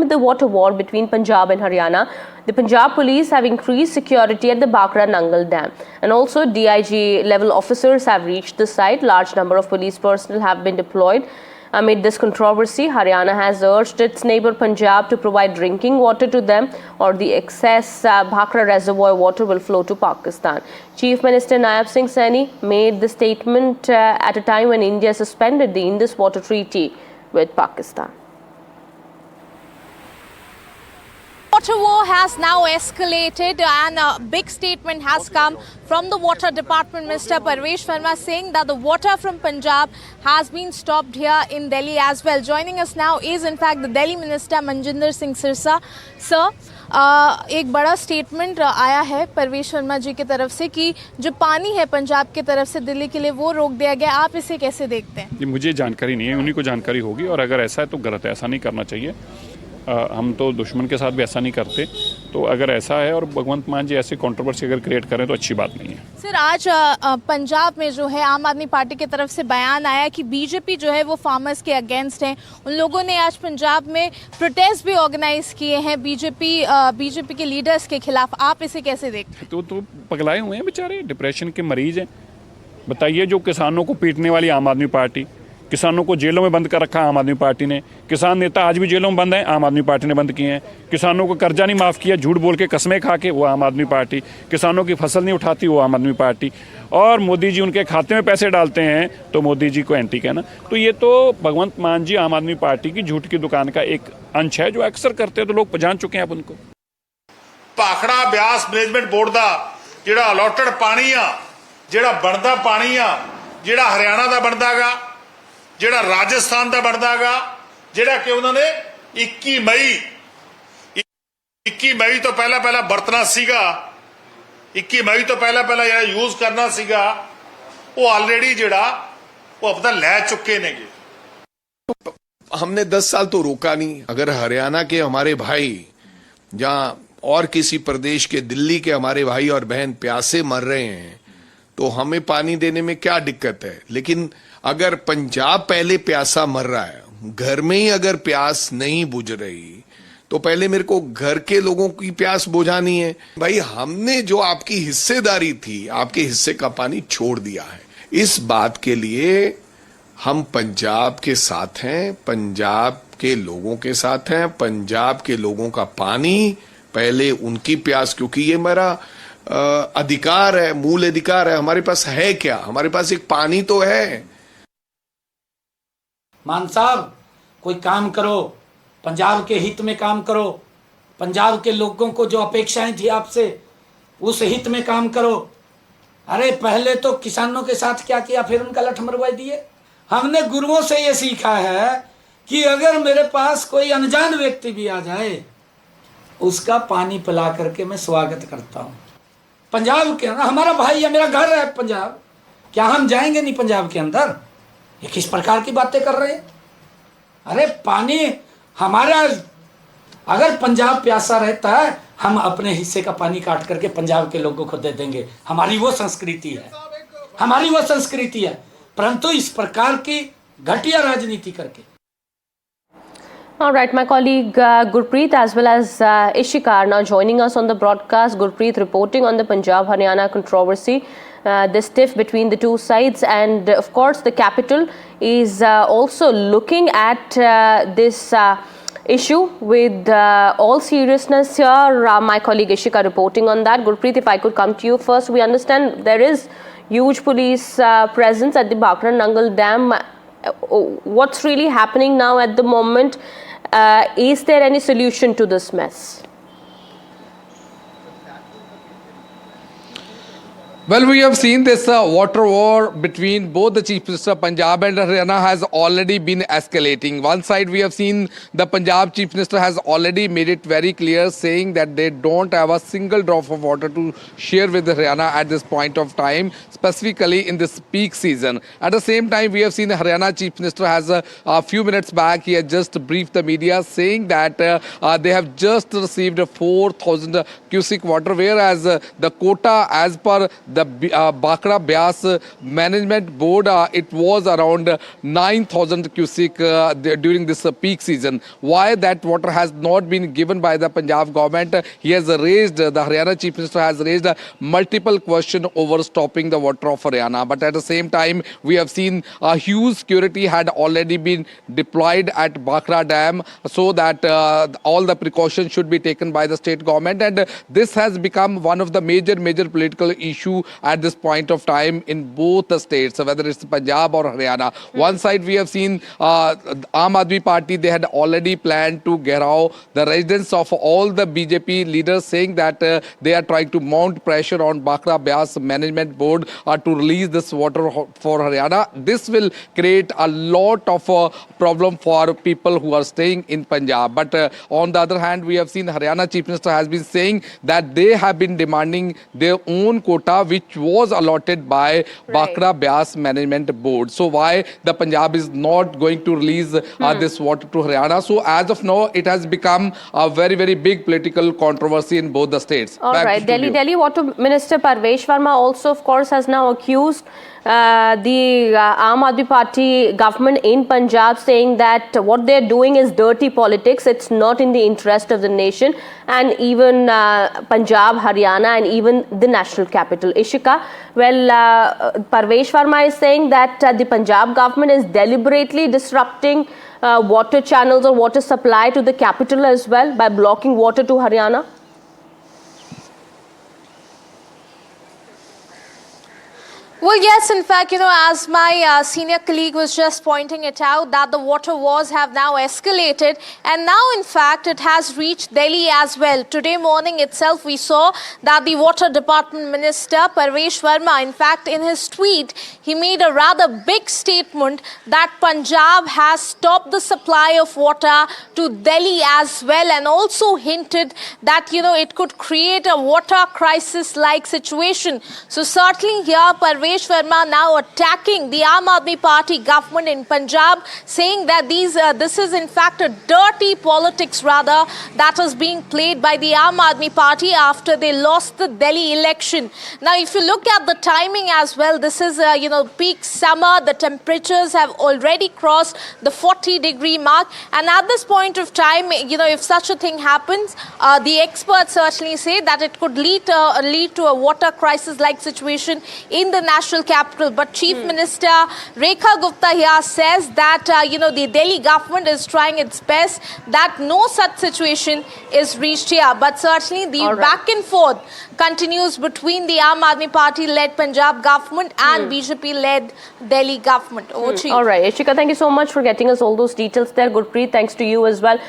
amid the water war between Punjab and Haryana, the Punjab police have increased security at the Bhakra Nangal Dam. And also DIG level officers have reached the site. Large number of police personnel have been deployed. Amid this controversy, Haryana has urged its neighbor Punjab to provide drinking water to them, or the excess Bhakra reservoir water will flow to Pakistan. Chief Minister Nayab Singh Saini made the statement at a time when India suspended the Indus Water Treaty with Pakistan. Water war has now escalated and a big statement has come from the Water Department Minister Parvesh Verma saying that the water from Punjab has been stopped here in Delhi as well. Joining us now is in fact the Delhi Minister Manjinder Singh Sirsa. Sir, एक बड़ा statement आया है परवेश वर्मा जी की तरफ से कि जो पानी है पंजाब की तरफ से दिल्ली के लिए वो रोक दिया गया, आप इसे कैसे देखते हैं? मुझे जानकारी नहीं है, उन्हीं को जानकारी होगी, और अगर ऐसा है तो गलत है, ऐसा नहीं करना चाहिए। हम तो दुश्मन के साथ भी ऐसा नहीं करते, तो अगर ऐसा है और भगवंत मान जी ऐसी कंट्रोवर्सी अगर क्रिएट करें तो अच्छी बात नहीं है। सर, आज पंजाब में जो है आम आदमी पार्टी की तरफ से बयान आया कि बीजेपी जो है वो फार्मर्स के अगेंस्ट है। उन लोगों ने आज पंजाब में प्रोटेस्ट भी ऑर्गेनाइज किए हैं बीजेपी के लीडर्स के खिलाफ, आप इसे कैसे देखते हैं? तो पगलाए हुए हैं बेचारे, डिप्रेशन के मरीज हैं। बताइए, जो किसानों को पीटने वाली आम आदमी पार्टी, किसानों को जेलों में बंद कर रखा आम आदमी पार्टी ने, किसान नेता आज भी जेलों में बंद हैं, आम आदमी पार्टी ने बंद किए हैं। किसानों को कर्जा नहीं माफ़ किया, झूठ बोल के कस्में खा के, वो आम आदमी पार्टी। किसानों की फसल नहीं उठाती, वो आम आदमी पार्टी। और मोदी जी उनके खाते में पैसे डालते हैं तो मोदी जी को एंटी कहना, तो ये तो भगवंत मान जी आम आदमी पार्टी की झूठ की दुकान का एक अंश है जो अक्सर करते हैं, तो लोग जान चुके हैं अब उनको। भाखड़ा ब्यास मैनेजमेंट बोर्ड का ਜਿਹੜਾ ਅਲੋਟਡ ਪਾਣੀ ਆ, ਜਿਹੜਾ ਬਣਦਾ ਪਾਣੀ ਆ, ਜਿਹੜਾ ਹਰਿਆਣਾ ਦਾ ਬਣਦਾ ਗਾ, ਜਿਹੜਾ ਰਾਜਸਥਾਨ ਦਾ ਬਣਦਾ ਗਾ, ਜਿਹੜਾ ਕਿ ਉਹਨਾਂ ਨੇ 21 ਮਈ ਤੋਂ ਪਹਿਲਾਂ ਵਰਤਣਾ ਸੀਗਾ, 21 ਮਈ ਤੋਂ ਪਹਿਲਾਂ ਜਿਹੜਾ ਯੂਜ਼ ਕਰਨਾ ਸੀਗਾ, ਉਹ ਆਲਰੇਡੀ ਜਿਹੜਾ ਉਹ ਆਪਣਾ ਲੈ ਚੁੱਕੇ ਨੇਗੇ। हमने 10 साल तो रोका नहीं। अगर हरियाणा के हमारे भाई जहां और किसी प्रदेश के, दिल्ली के हमारे भाई और बहन प्यासे मर रहे हैं तो हमें पानी देने में क्या दिक्कत है। लेकिन अगर पंजाब पहले प्यासा मर रहा है, घर में ही अगर प्यास नहीं बुझ रही, तो पहले मेरे को घर के लोगों की प्यास बुझानी है। भाई, हमने जो आपकी हिस्सेदारी थी, आपके हिस्से का पानी छोड़ दिया है। इस बात के लिए हम पंजाब के साथ हैं, पंजाब के लोगों के साथ हैं। पंजाब के लोगों का पानी, पहले उनकी प्यास, क्योंकि ये मेरा अधिकार है, मूल अधिकार है। हमारे पास है क्या? हमारे पास एक पानी तो है। मान साहब, कोई काम करो, पंजाब के हित में काम करो। पंजाब के लोगों को जो अपेक्षाएं थी आपसे, उस हित में काम करो। अरे पहले तो किसानों के साथ क्या किया, फिर उनका लठ मरवा दिए। हमने गुरुओं से ये सीखा है कि अगर मेरे पास कोई अनजान व्यक्ति भी आ जाए, उसका पानी पिला करके मैं स्वागत करता हूँ। पंजाब के अंदर हमारा भाई है, मेरा घर है पंजाब, क्या हम जाएंगे नहीं पंजाब के अंदर? ये किस प्रकार की बातें कर रहे हैं? अरे पानी हमारा, अगर पंजाब प्यासा रहता है, हम अपने हिस्से का पानी काट करके पंजाब के लोगों को दे देंगे। हमारी वो संस्कृति है, हमारी वो संस्कृति है। परंतु इस प्रकार की घटिया राजनीति करके। All right, my colleague Gurpreet as well as Ishika are now joining us on the broadcast. Gurpreet reporting on the Punjab-Haryana controversy, the tiff between the two sides, and of course the capital is also looking at this issue with all seriousness here. My colleague Ishika reporting on that. Gurpreet, if I could come to you first, we understand there is huge police presence at the Bhakra Nangal Dam. What's really happening now at the moment? Is there any solution to this mess? Well, we have seen this water war between both the Chief Minister of Punjab and Haryana has already been escalating. One side we have seen the Punjab Chief Minister has already made it very clear, saying that they don't have a single drop of water to share with Haryana at this point of time, specifically in this peak season. At the same time, we have seen the Haryana Chief Minister has a few minutes back, he has just briefed the media saying that they have just received 4,000 cubic water, whereas the quota as per the Bhakra Byas Management Board, it was around 9,000 cusic during this peak season. Why that water has not been given by the Punjab government? He has raised, the Haryana Chief Minister has raised multiple questions over stopping the water of Haryana. But at the same time, we have seen a huge security had already been deployed at Bhakra Dam so that all the precautions should be taken by the state government. And this has become one of the major political issue at this point of time in both the states, whether it's Punjab or Haryana. One side we have seen Aam Aadmi Party, they had already planned to gherao the residence of all the BJP leaders, saying that they are trying to mount pressure on Bhakra Byas Management Board to release this water for Haryana. This will create a lot of problem for people who are staying in Punjab. But on the other hand, we have seen Haryana Chief Minister has been saying that they have been demanding their own quota, which was allotted by Bhakra Byas Management Board. So why the Punjab is not going to release this water to Haryana? So as of now, it has become a very big political controversy in both the states. All Back to right, studio. Delhi Water Minister Parvesh Verma also, of course, has now accused the Aam Aadmi Party government in Punjab, saying that what they're doing is dirty politics. It's not in the interest of the nation, and even Punjab, Haryana, and even the national capital, Ishika. Well, Parvesh Verma is saying that the Punjab government is deliberately disrupting water channels or water supply to the capital as well by blocking water to Haryana. Well, yes, in fact, as my senior colleague was just pointing it out, that the water wars have now escalated. And now, in fact, it has reached Delhi as well. Today morning itself, we saw that the Water Department Minister, Parvesh Verma, in fact, in his tweet, he made a rather big statement that Punjab has stopped the supply of water to Delhi as well, and also hinted that, it could create a water crisis-like situation. So certainly here, Parvesh Verma now attacking the Aam Aadmi Party government in Punjab, saying that this is in fact a dirty politics rather that is being played by the Aam Aadmi Party after they lost the Delhi election. Now, if you look at the timing as well, this is peak summer. The temperatures have already crossed the 40-degree mark, and at this point of time, if such a thing happens, the experts certainly say that it could lead to a water crisis-like situation in the national capital. But Chief Minister Rekha Gupta here says that the Delhi government is trying its best that no such situation is reached here. But certainly the back and forth continues between the Aam Aadmi Party-led Punjab government and BJP-led Delhi government. Over to you. All right, Ishika, thank you so much for getting us all those details there. Gurpreet, thanks to you as well.